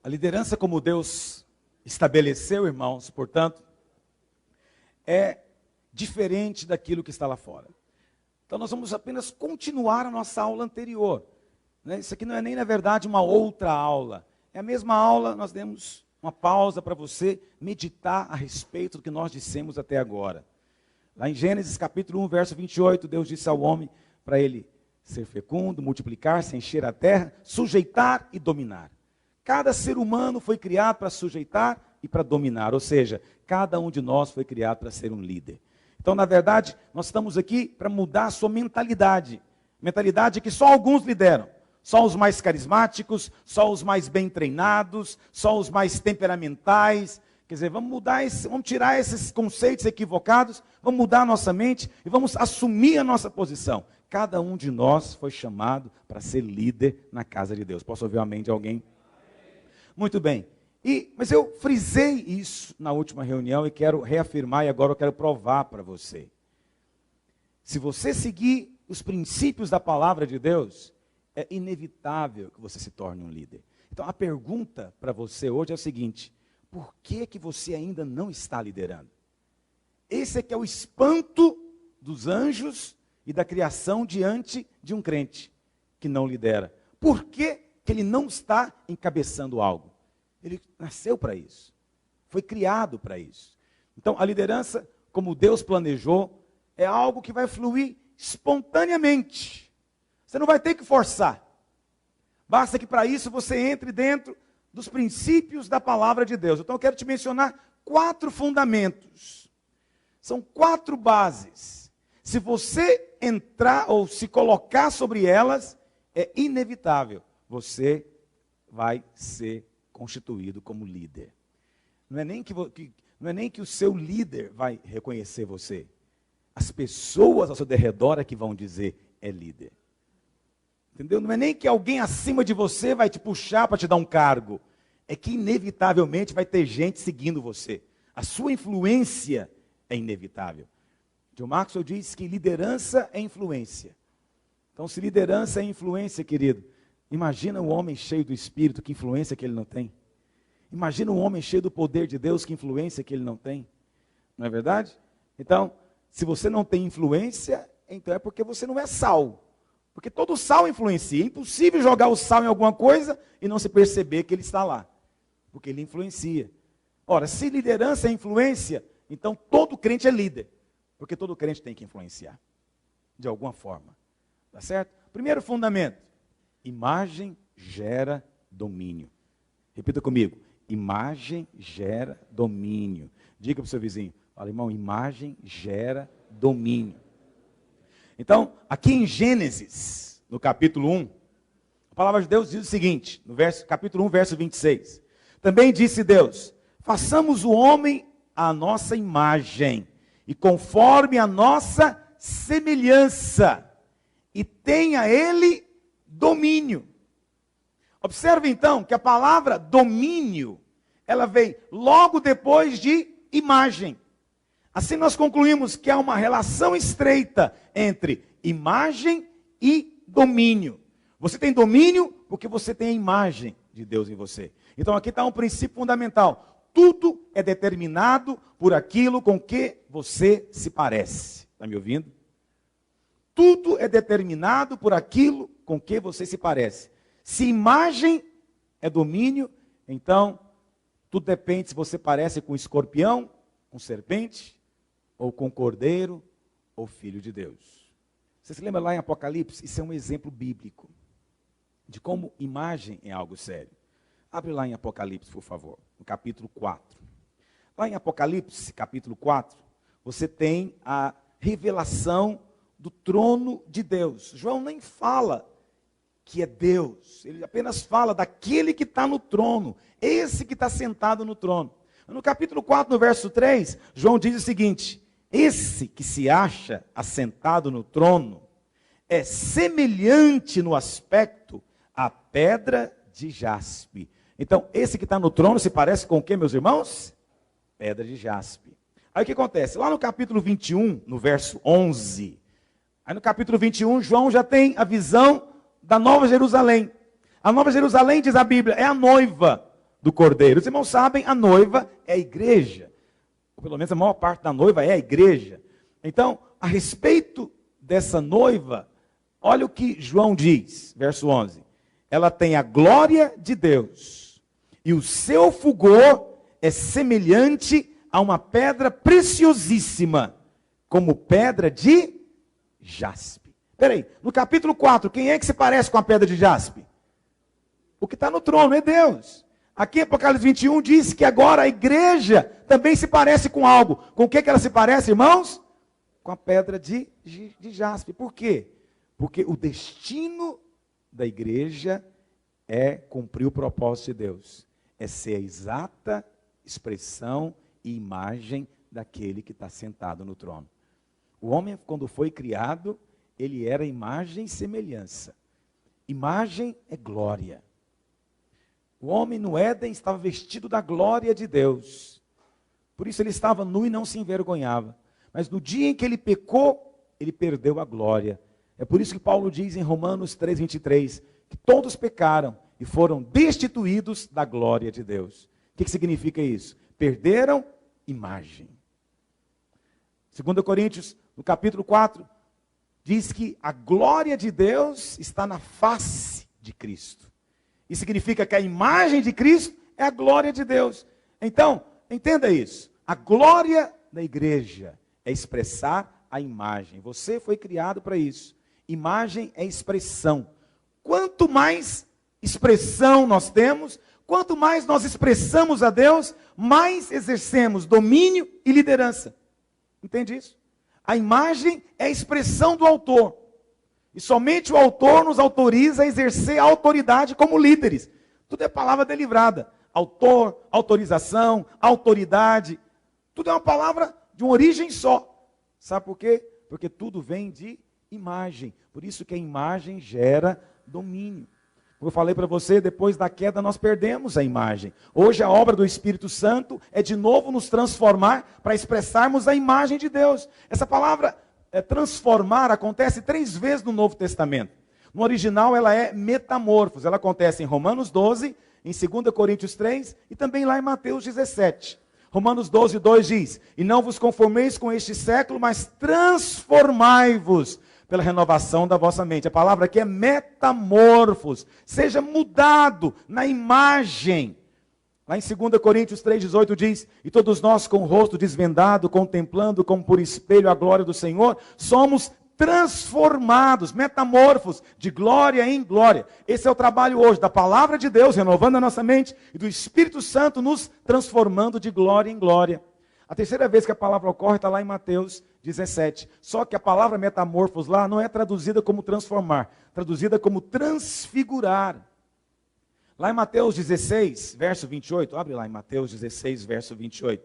A liderança como Deus estabeleceu, irmãos, portanto, é diferente daquilo que está lá fora. Então nós vamos apenas continuar a nossa aula anterior. Isso aqui não é nem, na verdade, uma outra aula. É a mesma aula, nós demos uma pausa para você meditar a respeito do que nós dissemos até agora. Lá em Gênesis capítulo 1, verso 28, Deus disse ao homem para ele ser fecundo, multiplicar-se, encher a terra, sujeitar e dominar. Cada ser humano foi criado para sujeitar e para dominar, ou seja, cada um de nós foi criado para ser um líder. Então, na verdade, nós estamos aqui para mudar a sua mentalidade. Mentalidade que só alguns lideram. Só os mais carismáticos, só os mais bem treinados, só os mais temperamentais. Quer dizer, vamos tirar esses conceitos equivocados, vamos mudar a nossa mente e vamos assumir a nossa posição. Cada um de nós foi chamado para ser líder na casa de Deus. Posso ouvir um amém de alguém? Muito bem. Mas eu frisei isso na última reunião e quero reafirmar e agora eu quero provar para você. Se você seguir os princípios da palavra de Deus, é inevitável que você se torne um líder. Então a pergunta para você hoje é o seguinte: por que você ainda não está liderando? Esse é que é o espanto dos anjos e da criação diante de um crente que não lidera. Por que ele não está encabeçando algo? Ele nasceu para isso. Foi criado para isso. Então a liderança, como Deus planejou, é algo que vai fluir espontaneamente. Você não vai ter que forçar. Basta que para isso você entre dentro dos princípios da palavra de Deus. Então eu quero te mencionar 4 fundamentos. São 4 bases. Se você entrar ou se colocar sobre elas, é inevitável. Você vai ser constituído como líder. Não é nem que o seu líder vai reconhecer você. As pessoas ao seu derredor é que vão dizer, é líder. Entendeu? Não é nem que alguém acima de você vai te puxar para te dar um cargo. É que inevitavelmente vai ter gente seguindo você. A sua influência é inevitável. John Maxwell diz que liderança é influência. Então, se liderança é influência, querido, imagina um homem cheio do Espírito, que influência que ele não tem. Imagina um homem cheio do poder de Deus, que influência que ele não tem. Não é verdade? Então, se você não tem influência, então é porque você não é sal. Porque todo sal influencia. É impossível jogar o sal em alguma coisa e não se perceber que ele está lá. Porque ele influencia. Ora, se liderança é influência, então todo crente é líder. Porque todo crente tem que influenciar. De alguma forma. Tá certo? Primeiro fundamento. Imagem gera domínio. Repita comigo. Imagem gera domínio. Diga para o seu vizinho. Fala, irmão, imagem gera domínio. Então, aqui em Gênesis, no capítulo 1, a palavra de Deus diz o seguinte, no capítulo 1, verso 26. Também disse Deus, façamos o homem à nossa imagem, e conforme a nossa semelhança, e tenha ele domínio. Observe então que a palavra domínio, ela vem logo depois de imagem. Assim nós concluímos que há uma relação estreita entre imagem e domínio. Você tem domínio porque você tem a imagem de Deus em você. Então aqui está um princípio fundamental. Tudo é determinado por aquilo com que você se parece. Está me ouvindo? Tudo é determinado por aquilo com que você se parece. Se imagem é domínio, então tudo depende se você parece com escorpião, com serpente, ou com cordeiro, ou filho de Deus. Você se lembra lá em Apocalipse? Isso é um exemplo bíblico de como imagem é algo sério. Abre lá em Apocalipse, por favor, no capítulo 4. Lá em Apocalipse, capítulo 4, você tem a revelação do trono de Deus. João nem fala que é Deus, ele apenas fala daquele que está no trono, esse que está sentado no trono. No capítulo 4, no verso 3, João diz o seguinte: esse que se acha assentado no trono é semelhante no aspecto à pedra de jaspe. Então, esse que está no trono se parece com o que, meus irmãos? Pedra de jaspe. Aí o que acontece? Lá no capítulo 21, no verso 11, aí no capítulo 21, João já tem a visão da Nova Jerusalém. A Nova Jerusalém, diz a Bíblia, é a noiva. do Cordeiro. Os irmãos sabem, a noiva é a igreja. Ou pelo menos a maior parte da noiva é a igreja. Então, a respeito dessa noiva, olha o que João diz, verso 11. Ela tem a glória de Deus, e o seu fulgor é semelhante a uma pedra preciosíssima, como pedra de jaspe. Peraí, no capítulo 4, quem é que se parece com a pedra de jaspe? O que está no trono é Deus. Aqui, Apocalipse 21 diz que agora a igreja também se parece com algo. Com o que ela se parece, irmãos? Com a pedra de jaspe. Por quê? Porque o destino da igreja é cumprir o propósito de Deus. É ser a exata expressão e imagem daquele que está sentado no trono. O homem, quando foi criado, ele era imagem e semelhança. Imagem é glória. O homem no Éden estava vestido da glória de Deus. Por isso ele estava nu e não se envergonhava. Mas no dia em que ele pecou, ele perdeu a glória. É por isso que Paulo diz em Romanos 3:23, que todos pecaram e foram destituídos da glória de Deus. O que significa isso? Perderam imagem. 2 Coríntios, no capítulo 4, diz que a glória de Deus está na face de Cristo. Isso significa que a imagem de Cristo é a glória de Deus. Então, entenda isso. A glória da igreja é expressar a imagem. Você foi criado para isso. Imagem é expressão. Quanto mais expressão nós temos, quanto mais nós expressamos a Deus, mais exercemos domínio e liderança. Entende isso? A imagem é a expressão do autor. E somente o autor nos autoriza a exercer a autoridade como líderes. Tudo é palavra delivrada. Autor, autorização, autoridade. Tudo é uma palavra de uma origem só. Sabe por quê? Porque tudo vem de imagem. Por isso que a imagem gera domínio. Como eu falei para você, depois da queda nós perdemos a imagem. Hoje a obra do Espírito Santo é de novo nos transformar para expressarmos a imagem de Deus. Essa palavra transformar acontece 3 vezes no Novo Testamento. No original ela é metamorfos. Ela acontece em Romanos 12, em 2 Coríntios 3 e também lá em Mateus 17. Romanos 12, 2 diz: e não vos conformeis com este século, mas transformai-vos pela renovação da vossa mente. A palavra aqui é metamorfos. Seja mudado na imagem. Lá em 2 Coríntios 3,18 diz: e todos nós com o rosto desvendado, contemplando como por espelho a glória do Senhor, somos transformados, metamorfos, de glória em glória. Esse é o trabalho hoje da palavra de Deus, renovando a nossa mente, e do Espírito Santo nos transformando de glória em glória. A terceira vez que a palavra ocorre está lá em Mateus 17. Só que a palavra metamorfos lá não é traduzida como transformar, traduzida como transfigurar. Lá em Mateus 16, verso 28, abre lá em Mateus 16, verso 28.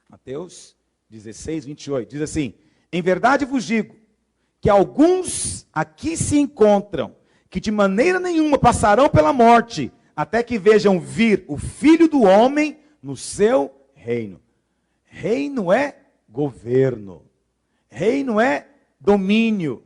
Mateus 16, 28, diz assim: em verdade vos digo, que alguns aqui se encontram, que de maneira nenhuma passarão pela morte, até que vejam vir o Filho do Homem no seu reino. Reino é governo. Reino é domínio.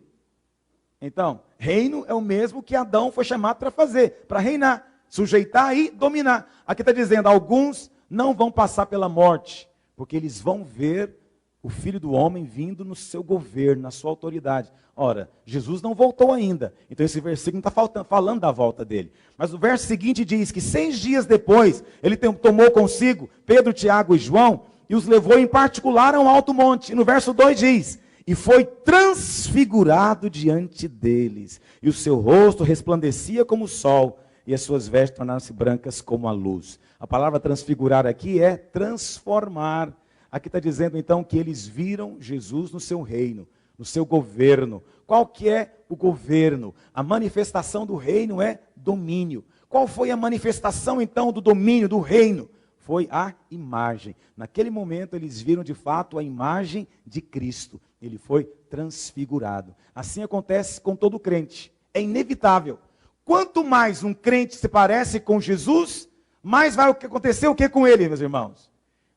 Então, reino é o mesmo que Adão foi chamado para fazer, para reinar, sujeitar e dominar. Aqui está dizendo, alguns não vão passar pela morte, porque eles vão ver o Filho do Homem vindo no seu governo, na sua autoridade. Ora, Jesus não voltou ainda, então esse versículo não está falando da volta dele. Mas o verso seguinte diz que 6 dias depois, ele tomou consigo Pedro, Tiago e João, e os levou em particular a um alto monte. E no verso 2 diz: e foi transfigurado diante deles, e o seu rosto resplandecia como o sol, e as suas vestes tornaram-se brancas como a luz. A palavra transfigurar aqui é transformar. Aqui está dizendo então que eles viram Jesus no seu reino, no seu governo. Qual que é o governo? A manifestação do reino é domínio. Qual foi a manifestação então do domínio, do reino? Foi a imagem. Naquele momento eles viram de fato a imagem de Cristo. Ele foi transfigurado. Assim acontece com todo crente. É inevitável. Quanto mais um crente se parece com Jesus, mais vai acontecer o que com ele, meus irmãos?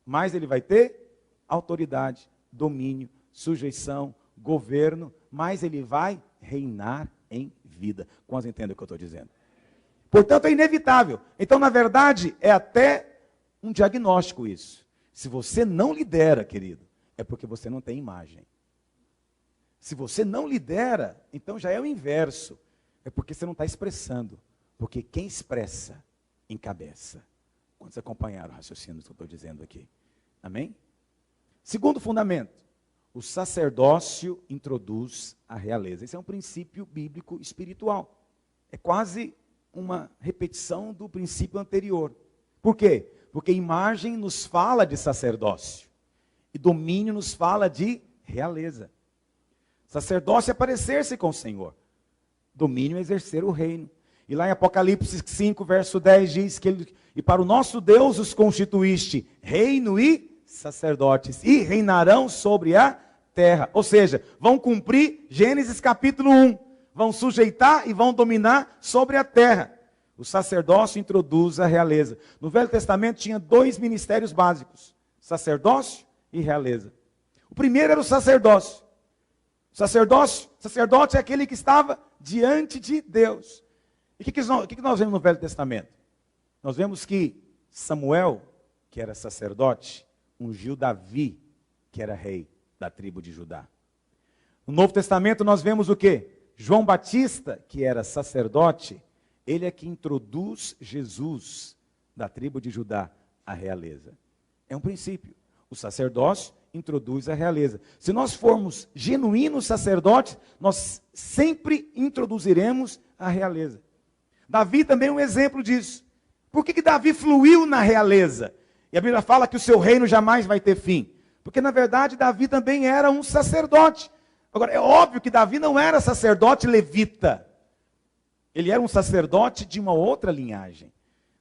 Mais ele vai ter autoridade, domínio, sujeição, governo, mais ele vai reinar em vida. Quantos entendem o que eu estou dizendo? Portanto, é inevitável. Então, na verdade, é até um diagnóstico isso. Se você não lidera, querido, é porque você não tem imagem. Se você não lidera, então já é o inverso. É porque você não está expressando. Porque quem expressa, encabeça. Quantos acompanharam o raciocínio que eu estou dizendo aqui? Amém? Segundo fundamento, o sacerdócio introduz a realeza. Esse é um princípio bíblico espiritual. É quase uma repetição do princípio anterior. Por quê? Porque imagem nos fala de sacerdócio. E domínio nos fala de realeza. Sacerdócio é parecer-se com o Senhor. Domínio é exercer o reino. E lá em Apocalipse 5, verso 10, diz que e para o nosso Deus os constituíste reino e sacerdotes, e reinarão sobre a terra. Ou seja, vão cumprir Gênesis capítulo 1. Vão sujeitar e vão dominar sobre a terra. O sacerdócio introduz a realeza. No Velho Testamento tinha 2 ministérios básicos: sacerdócio e realeza. O primeiro era o sacerdócio. Sacerdote é aquele que estava diante de Deus. E o que nós vemos no Velho Testamento? Nós vemos que Samuel, que era sacerdote, ungiu Davi, que era rei da tribo de Judá. No Novo Testamento nós vemos o quê? João Batista, que era sacerdote, ele é que introduz Jesus, da tribo de Judá, à realeza. É um princípio. O sacerdócio introduz a realeza. Se nós formos genuínos sacerdotes, nós sempre introduziremos a realeza. Davi também é um exemplo disso. Por que Davi fluiu na realeza? E a Bíblia fala que o seu reino jamais vai ter fim. Porque na verdade Davi também era um sacerdote. Agora, é óbvio que Davi não era sacerdote levita. Ele era um sacerdote de uma outra linhagem.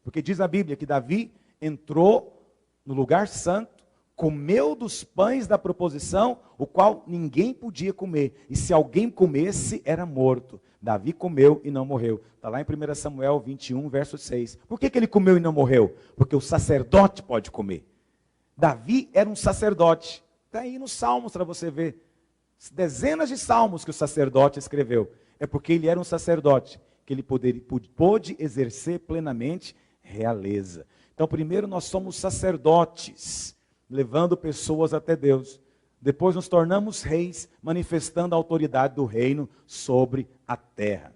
Porque diz a Bíblia que Davi entrou no lugar santo, comeu dos pães da proposição, o qual ninguém podia comer. E se alguém comesse, era morto. Davi comeu e não morreu. Está lá em 1 Samuel 21, verso 6. Por que ele comeu e não morreu? Porque o sacerdote pode comer. Davi era um sacerdote. Está aí nos Salmos para você ver. Dezenas de salmos que o sacerdote escreveu. É porque ele era um sacerdote, que ele pôde exercer plenamente realeza. Então, primeiro nós somos sacerdotes, levando pessoas até Deus. Depois nos tornamos reis, manifestando a autoridade do reino sobre a terra.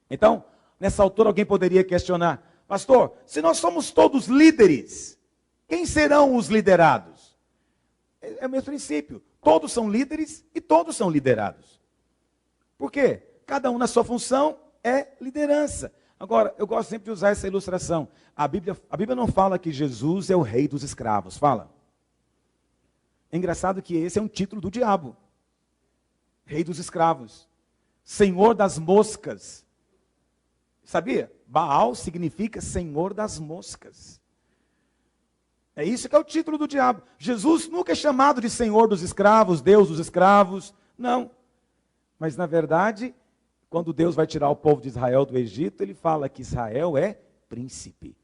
Então, nessa altura alguém poderia questionar: pastor, se nós somos todos líderes, quem serão os liderados? É o mesmo princípio. Todos são líderes e todos são liderados. Por quê? Cada um na sua função é liderança. Agora, eu gosto sempre de usar essa ilustração. A Bíblia não fala que Jesus é o rei dos escravos, fala? É engraçado que esse é um título do diabo. Rei dos escravos. Senhor das moscas. Sabia? Baal significa Senhor das moscas. É isso que é o título do diabo. Jesus nunca é chamado de Senhor dos escravos, Deus dos escravos. Não. Mas na verdade, quando Deus vai tirar o povo de Israel do Egito, ele fala que Israel é príncipe.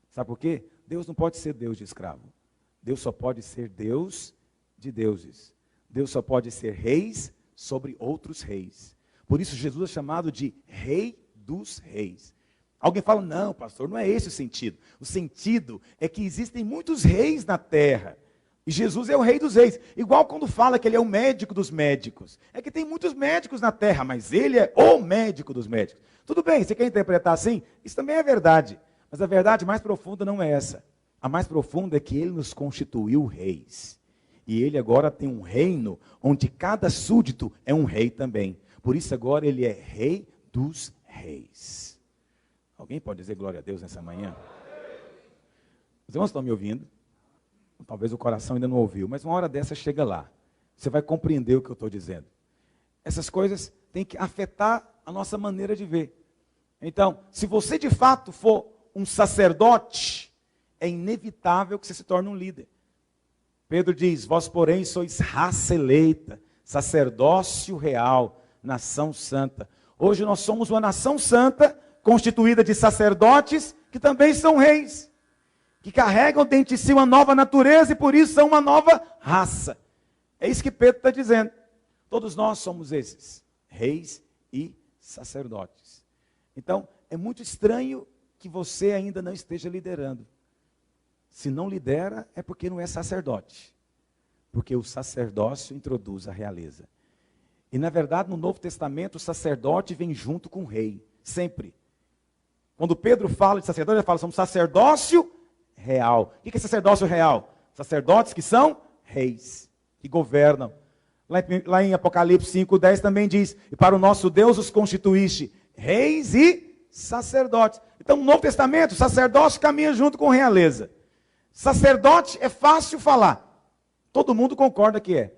Sabe por quê? Deus não pode ser Deus de escravo. Deus só pode ser Deus de deuses. Deus só pode ser reis sobre outros reis. Por isso Jesus é chamado de Rei dos Reis. Alguém fala: não, pastor, não é esse o sentido. O sentido é que existem muitos reis na terra. E Jesus é o Rei dos Reis. Igual quando fala que ele é o médico dos médicos. É que tem muitos médicos na terra, mas ele é o médico dos médicos. Tudo bem, você quer interpretar assim? Isso também é verdade. Mas a verdade mais profunda não é essa. A mais profunda é que ele nos constituiu reis. E ele agora tem um reino onde cada súdito é um rei também. Por isso agora ele é Rei dos Reis. Alguém pode dizer glória a Deus nessa manhã? Os irmãos estão me ouvindo? Talvez o coração ainda não ouviu, mas uma hora dessa chega lá. Você vai compreender o que eu estou dizendo. Essas coisas têm que afetar a nossa maneira de ver. Então, se você de fato for um sacerdote, é inevitável que você se torne um líder. Pedro diz: vós porém sois raça eleita, sacerdócio real, nação santa. Hoje nós somos uma nação santa, constituída de sacerdotes, que também são reis, que carregam dentro de si uma nova natureza e por isso são uma nova raça. É isso que Pedro está dizendo. Todos nós somos esses, reis e sacerdotes. Então, é muito estranho que você ainda não esteja liderando. Se não lidera, é porque não é sacerdote. Porque o sacerdócio introduz a realeza. E, na verdade, no Novo Testamento, o sacerdote vem junto com o rei. Sempre. Quando Pedro fala de sacerdote, ele fala, somos sacerdócio real. O que é sacerdócio real? Sacerdotes que são reis, que governam. Lá em Apocalipse 5:10 também diz, e para o nosso Deus os constituíste reis e sacerdotes. Então, no Novo Testamento, o sacerdócio caminha junto com realeza. Sacerdote é fácil falar. Todo mundo concorda que é.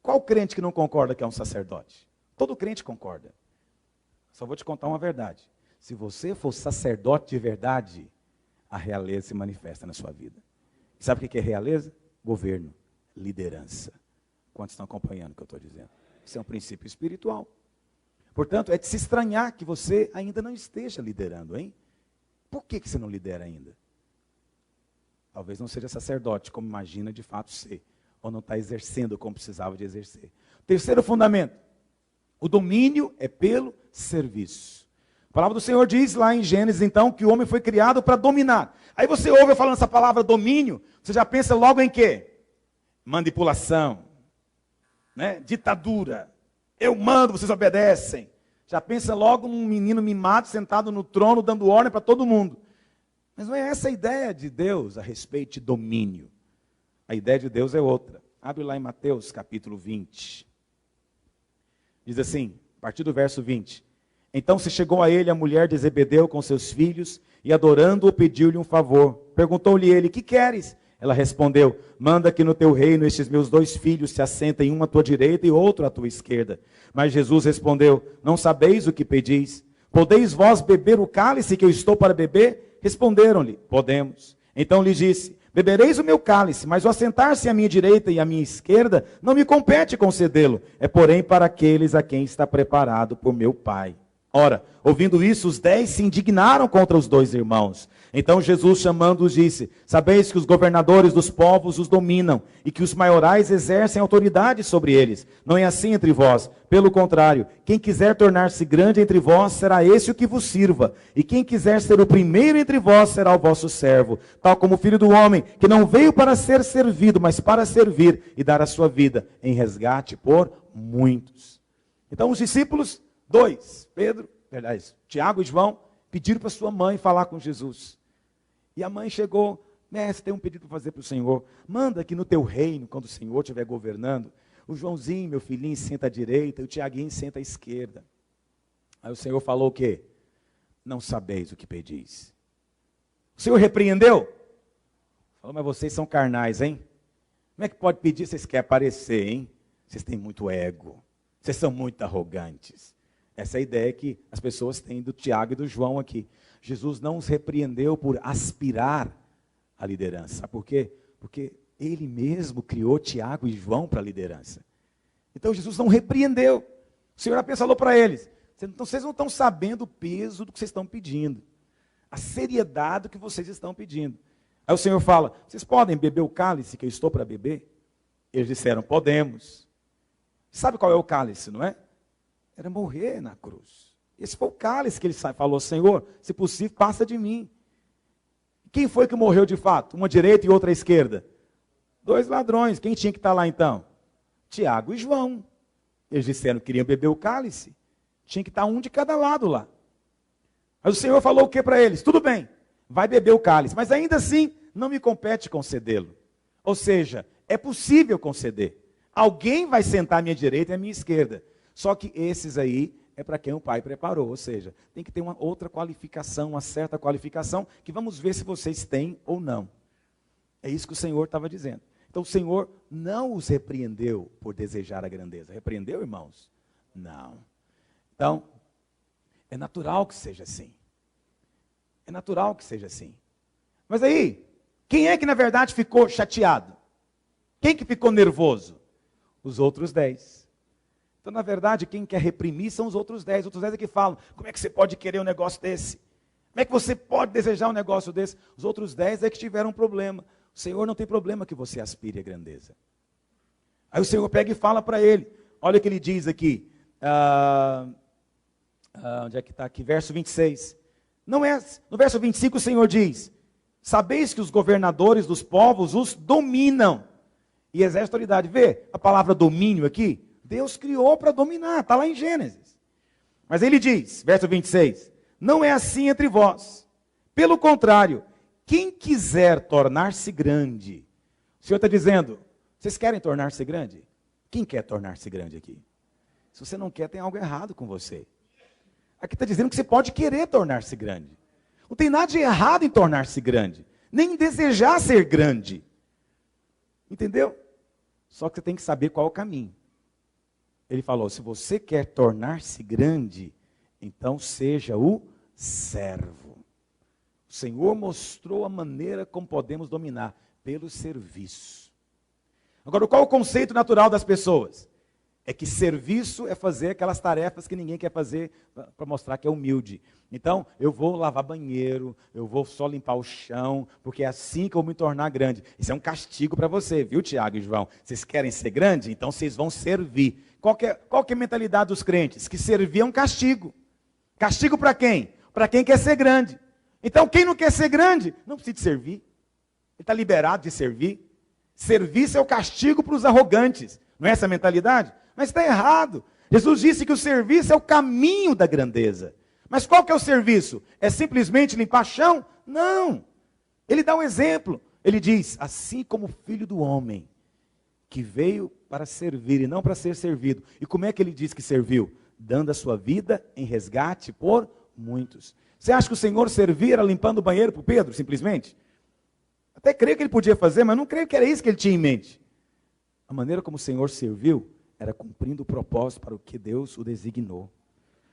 Qual crente que não concorda que é um sacerdote? Todo crente concorda. Só vou te contar uma verdade. Se você for sacerdote de verdade, a realeza se manifesta na sua vida. Sabe o que é realeza? Governo, liderança. Quantos estão acompanhando o que eu estou dizendo? Isso é um princípio espiritual. Portanto, é de se estranhar que você ainda não esteja liderando, hein? Por que você não lidera ainda? Talvez não seja sacerdote, como imagina de fato ser. Ou não está exercendo como precisava de exercer. Terceiro fundamento. O domínio é pelo serviço. A palavra do Senhor diz lá em Gênesis, então, que o homem foi criado para dominar. Aí você ouve eu falando essa palavra domínio, você já pensa logo em quê? Manipulação, né? Ditadura. Eu mando, vocês obedecem. Já pensa logo num menino mimado sentado no trono, dando ordem para todo mundo. Mas não é essa a ideia de Deus a respeito de domínio. A ideia de Deus é outra. Abre lá em Mateus capítulo 20. Diz assim, a partir do verso 20. Então se chegou a ele a mulher de Zebedeu com seus filhos, e adorando-o pediu-lhe um favor. Perguntou-lhe ele, que queres? Ela respondeu, manda que no teu reino estes meus 2 filhos se assentem, um à tua direita e outro à tua esquerda. Mas Jesus respondeu, não sabeis o que pedis? Podeis vós beber o cálice que eu estou para beber? Responderam-lhe, podemos. Então lhe disse, bebereis o meu cálice, mas o assentar-se à minha direita e à minha esquerda não me compete concedê-lo. É porém para aqueles a quem está preparado por meu Pai. Ora, ouvindo isso, os 10 se indignaram contra os 2 irmãos. Então Jesus, chamando-os, disse, sabeis que os governadores dos povos os dominam, e que os maiorais exercem autoridade sobre eles. Não é assim entre vós. Pelo contrário, quem quiser tornar-se grande entre vós, será esse o que vos sirva. E quem quiser ser o primeiro entre vós, será o vosso servo. Tal como o Filho do Homem, que não veio para ser servido, mas para servir e dar a sua vida em resgate por muitos. Então os discípulos, 2, Pedro, verdade, Tiago e João, pediram para sua mãe falar com Jesus. E a mãe chegou, mestre, tem um pedido para fazer para o Senhor. Manda que no teu reino, quando o Senhor estiver governando, o Joãozinho, meu filhinho, senta à direita, e o Tiaguinho senta à esquerda. Aí o Senhor falou o quê? Não sabeis o que pedis. O Senhor repreendeu? Falou, mas vocês são carnais, hein? Como é que pode pedir? Vocês querem aparecer, hein? Vocês têm muito ego. Vocês são muito arrogantes. Essa é a ideia que as pessoas têm do Tiago e do João aqui. Jesus não os repreendeu por aspirar à liderança. Sabe por quê? Porque ele mesmo criou Tiago e João para a liderança. Então Jesus não repreendeu. O Senhor apenas falou para eles, vocês não estão sabendo o peso do que vocês estão pedindo. A seriedade do que vocês estão pedindo. Aí o Senhor fala, vocês podem beber o cálice que eu estou para beber? Eles disseram, podemos. Sabe qual é o cálice, não é? Era morrer na cruz. Esse foi o cálice que ele falou, Senhor, se possível, passa de mim. Quem foi que morreu de fato? Uma à direita e outra à esquerda? 2 ladrões. Quem tinha que estar lá então? Tiago e João. Eles disseram que queriam beber o cálice. Tinha que estar um de cada lado lá. Mas o Senhor falou o que para eles? Tudo bem, vai beber o cálice, mas ainda assim não me compete concedê-lo. Ou seja, é possível conceder. Alguém vai sentar à minha direita e à minha esquerda. Só que esses aí é para quem o Pai preparou. Ou seja, tem que ter uma outra qualificação, uma certa qualificação, que vamos ver se vocês têm ou não. É isso que o Senhor estava dizendo. Então o Senhor não os repreendeu por desejar a grandeza. Repreendeu, irmãos? Não. Então, é natural que seja assim. É natural que seja assim. Mas aí, quem é que na verdade ficou chateado? Quem que ficou nervoso? Os outros 10. Então, na verdade, quem quer reprimir são os outros 10. Os outros 10 é que falam, como é que você pode querer um negócio desse? Como é que você pode desejar um negócio desse? Os outros 10 é que tiveram um problema. O Senhor não tem problema que você aspire a grandeza. Aí o Senhor pega e fala para ele. Olha o que ele diz aqui. onde é que está aqui? Verso 26. Não é, no verso 25 o Senhor diz: sabeis que os governadores dos povos os dominam e exercem autoridade. Vê a palavra domínio aqui? Deus criou para dominar, está lá em Gênesis. Mas ele diz, verso 26, não é assim entre vós. Pelo contrário, quem quiser tornar-se grande. O Senhor está dizendo, vocês querem tornar-se grande? Quem quer tornar-se grande aqui? Se você não quer, tem algo errado com você. Aqui está dizendo que você pode querer tornar-se grande. Não tem nada de errado em tornar-se grande, nem em desejar ser grande. Entendeu? Só que você tem que saber qual é o caminho. Ele falou, se você quer tornar-se grande, então seja o servo. O Senhor mostrou a maneira como podemos dominar, pelo serviço. Agora, qual é o conceito natural das pessoas? É que serviço é fazer aquelas tarefas que ninguém quer fazer para mostrar que é humilde. Então, eu vou lavar banheiro, eu vou só limpar o chão, porque é assim que eu vou me tornar grande. Isso é um castigo para você, viu, Tiago e João? Vocês querem ser grande? Então vocês vão servir. Qual que é a mentalidade dos crentes? Que servir é um castigo. Castigo para quem? Para quem quer ser grande. Então, quem não quer ser grande, não precisa de servir. Ele está liberado de servir. Serviço é o castigo para os arrogantes. Não é essa a mentalidade? Mas está errado. Jesus disse que o serviço é o caminho da grandeza. Mas qual que é o serviço? É simplesmente limpar chão? Não. Ele dá um exemplo. Ele diz, assim como o Filho do Homem, que veio para servir e não para ser servido. E como é que ele diz que serviu? Dando a sua vida em resgate por muitos. Você acha que o Senhor servia limpando o banheiro para o Pedro, simplesmente? Até creio que ele podia fazer, mas não creio que era isso que ele tinha em mente. A maneira como o Senhor serviu era cumprindo o propósito para o que Deus o designou.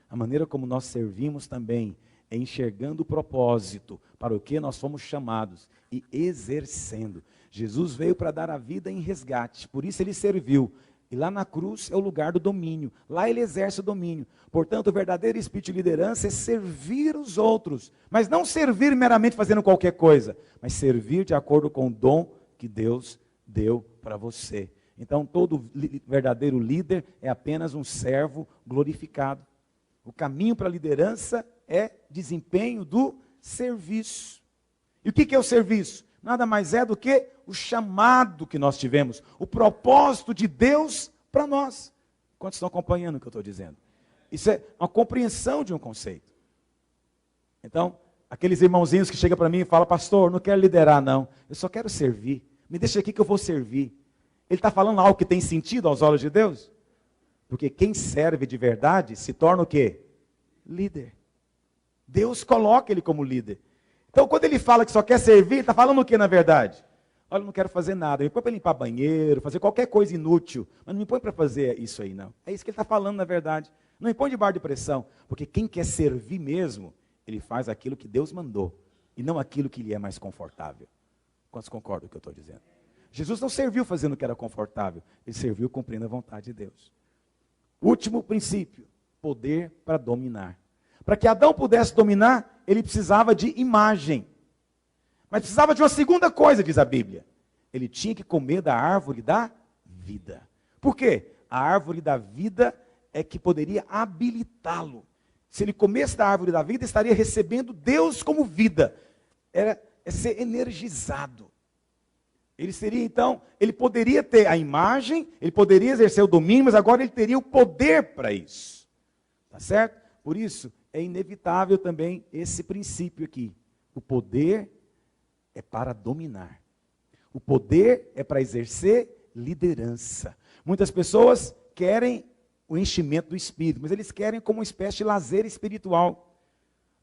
A maneira como nós servimos também é enxergando o propósito para o que nós fomos chamados e exercendo. Jesus veio para dar a vida em resgate, por isso ele serviu. E lá na cruz é o lugar do domínio, lá ele exerce o domínio. Portanto, o verdadeiro espírito de liderança é servir os outros, mas não servir meramente fazendo qualquer coisa, mas servir de acordo com o dom que Deus deu para você. Então, todo verdadeiro líder é apenas um servo glorificado. O caminho para a liderança é desempenho do serviço. E o que é o serviço? Nada mais é do que o chamado que nós tivemos, o propósito de Deus para nós. Quantos estão acompanhando o que eu estou dizendo? Isso é uma compreensão de um conceito. Então, aqueles irmãozinhos que chegam para mim e falam, pastor, não quero liderar não, eu só quero servir. Me deixa aqui que eu vou servir. Ele está falando algo que tem sentido aos olhos de Deus? Porque quem serve de verdade se torna o quê? Líder. Deus coloca ele como líder. Então, quando ele fala que só quer servir, ele está falando o que na verdade? Olha, eu não quero fazer nada. Me põe para limpar banheiro, fazer qualquer coisa inútil. Mas não me põe para fazer isso aí, não. É isso que ele está falando na verdade. Não me põe debaixo de pressão. Porque quem quer servir mesmo, ele faz aquilo que Deus mandou. E não aquilo que lhe é mais confortável. Quantos concordam com o que eu estou dizendo? Jesus não serviu fazendo o que era confortável. Ele serviu cumprindo a vontade de Deus. Último princípio. Poder para dominar. Para que Adão pudesse dominar, ele precisava de imagem. Mas precisava de uma segunda coisa, diz a Bíblia. Ele tinha que comer da árvore da vida. Por quê? A árvore da vida é que poderia habilitá-lo. Se ele comesse da árvore da vida, estaria recebendo Deus como vida. É ser energizado. Ele seria então, ele poderia ter a imagem, ele poderia exercer o domínio, mas agora ele teria o poder para isso. Tá certo? Por isso, é inevitável também esse princípio aqui. O poder é para dominar. O poder é para exercer liderança. Muitas pessoas querem o enchimento do Espírito, mas eles querem como uma espécie de lazer espiritual.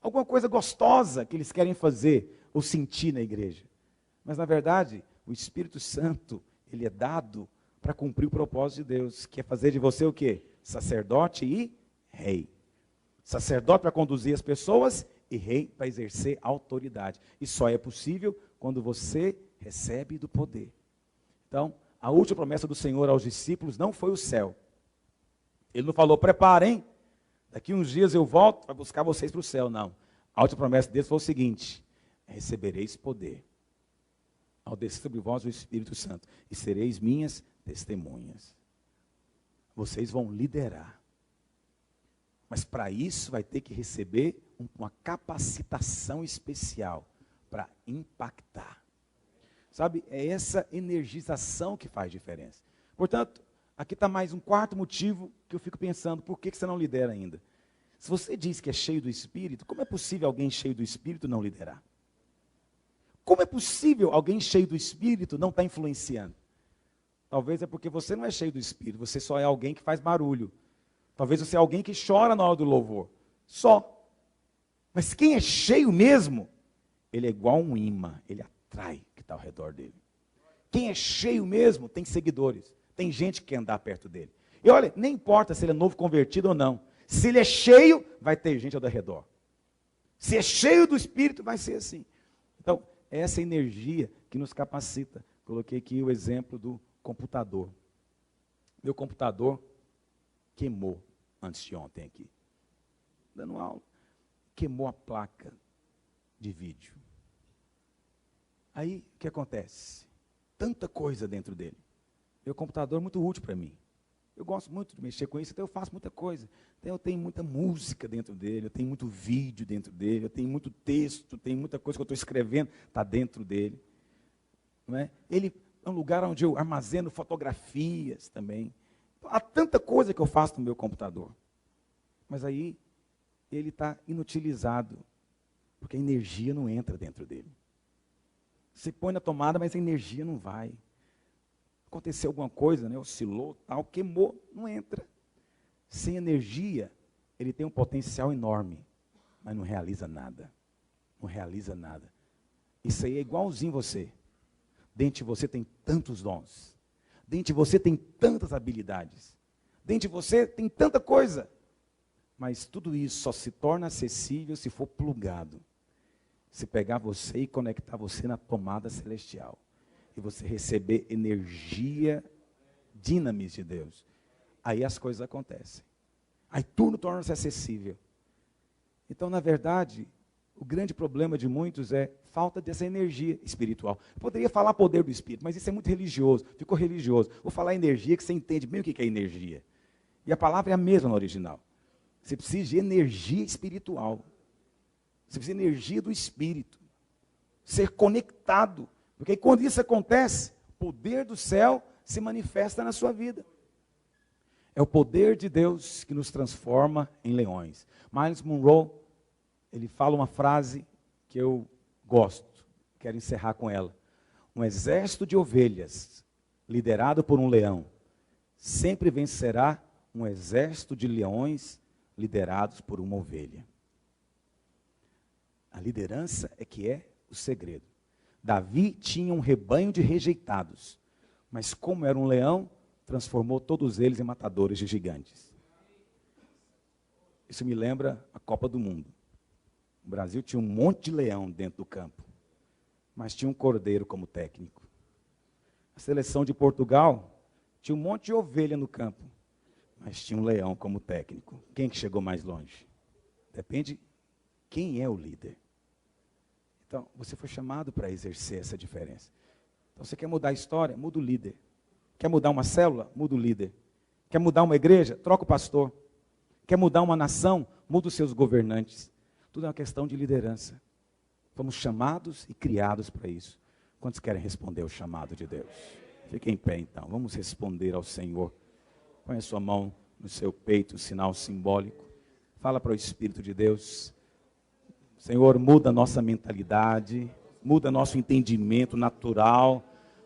Alguma coisa gostosa que eles querem fazer ou sentir na igreja. Mas na verdade, o Espírito Santo, ele é dado para cumprir o propósito de Deus, que é fazer de você o quê? Sacerdote e rei. Sacerdote para conduzir as pessoas e rei para exercer autoridade. E só é possível quando você recebe do poder. Então, a última promessa do Senhor aos discípulos não foi o céu. Ele não falou, preparem, daqui uns dias eu volto para buscar vocês para o céu. Não. A última promessa deles foi o seguinte, recebereis poder ao descer sobre vós o Espírito Santo e sereis minhas testemunhas. Vocês vão liderar. Mas para isso vai ter que receber uma capacitação especial para impactar. Sabe, é essa energização que faz diferença. Portanto, aqui está mais um quarto motivo que eu fico pensando, por que você não lidera ainda? Se você diz que é cheio do Espírito, como é possível alguém cheio do Espírito não liderar? Como é possível alguém cheio do Espírito não estar influenciando? Talvez é porque você não é cheio do Espírito, você só é alguém que faz barulho. Talvez você é alguém que chora na hora do louvor. Só. Mas quem é cheio mesmo, ele é igual um imã, ele atrai o que está ao redor dele. Quem é cheio mesmo tem seguidores, tem gente que quer andar perto dele. E olha, nem importa se ele é novo convertido ou não. Se ele é cheio, vai ter gente ao redor. Se é cheio do Espírito, vai ser assim. Então, essa energia que nos capacita. Coloquei aqui o exemplo do computador. Meu computador queimou antes de ontem aqui. Dando aula, queimou a placa de vídeo. Aí, o que acontece? Tanta coisa dentro dele. Meu computador é muito útil para mim. Eu gosto muito de mexer com isso, então eu faço muita coisa. Então eu tenho muita música dentro dele, eu tenho muito vídeo dentro dele, eu tenho muito texto, tem muita coisa que eu estou escrevendo, está dentro dele. Não é? Ele é um lugar onde eu armazeno fotografias também. Então, há tanta coisa que eu faço no meu computador. Mas aí ele está inutilizado, porque a energia não entra dentro dele. Você põe na tomada, mas a energia não vai. Aconteceu alguma coisa, né? Oscilou, tal, queimou, não entra. Sem energia, ele tem um potencial enorme, mas não realiza nada. Não realiza nada. Isso aí é igualzinho você. Dentro de você tem tantos dons. Dentro de você tem tantas habilidades. Dentro de você tem tanta coisa. Mas tudo isso só se torna acessível se for plugado. Se pegar você e conectar você na tomada celestial. E você receber energia, dinamis de Deus. Aí as coisas acontecem. Aí tudo torna-se acessível. Então, na verdade, o grande problema de muitos é falta dessa energia espiritual. Eu poderia falar poder do Espírito, mas isso é muito religioso, ficou religioso. Vou falar energia que você entende bem o que é energia. E a palavra é a mesma no original. Você precisa de energia espiritual. Você precisa de energia do Espírito. Ser conectado. Porque quando isso acontece, o poder do céu se manifesta na sua vida. É o poder de Deus que nos transforma em leões. Miles Monroe, ele fala uma frase que eu gosto, quero encerrar com ela. Um exército de ovelhas, liderado por um leão, sempre vencerá um exército de leões, liderados por uma ovelha. A liderança é que é o segredo. Davi tinha um rebanho de rejeitados, mas como era um leão, transformou todos eles em matadores de gigantes. Isso me lembra a Copa do Mundo. O Brasil tinha um monte de leão dentro do campo, mas tinha um cordeiro como técnico. A seleção de Portugal tinha um monte de ovelha no campo, mas tinha um leão como técnico. Quem que chegou mais longe? Depende quem é o líder. Então, você foi chamado para exercer essa diferença. Então, você quer mudar a história? Muda o líder. Quer mudar uma célula? Muda o líder. Quer mudar uma igreja? Troca o pastor. Quer mudar uma nação? Muda os seus governantes. Tudo é uma questão de liderança. Fomos chamados e criados para isso. Quantos querem responder ao chamado de Deus? Fiquem em pé, então. Vamos responder ao Senhor. Põe a sua mão no seu peito, sinal simbólico. Fala para o Espírito de Deus. Senhor, muda a nossa mentalidade, muda nosso entendimento natural.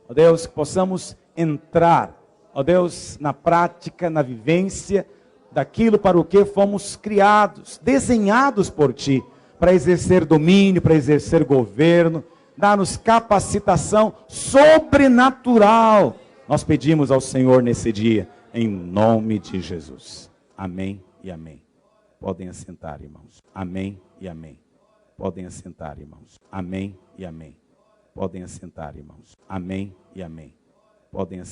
Ó Deus, que possamos entrar, ó Deus, na prática, na vivência daquilo para o que fomos criados, desenhados por Ti, para exercer domínio, para exercer governo, dá-nos capacitação sobrenatural. Nós pedimos ao Senhor nesse dia, em nome de Jesus. Amém e amém. Podem assentar, irmãos. Amém e amém. Podem assentar, irmãos. Amém e amém. Podem assentar, irmãos. Amém e amém. Podem assentar.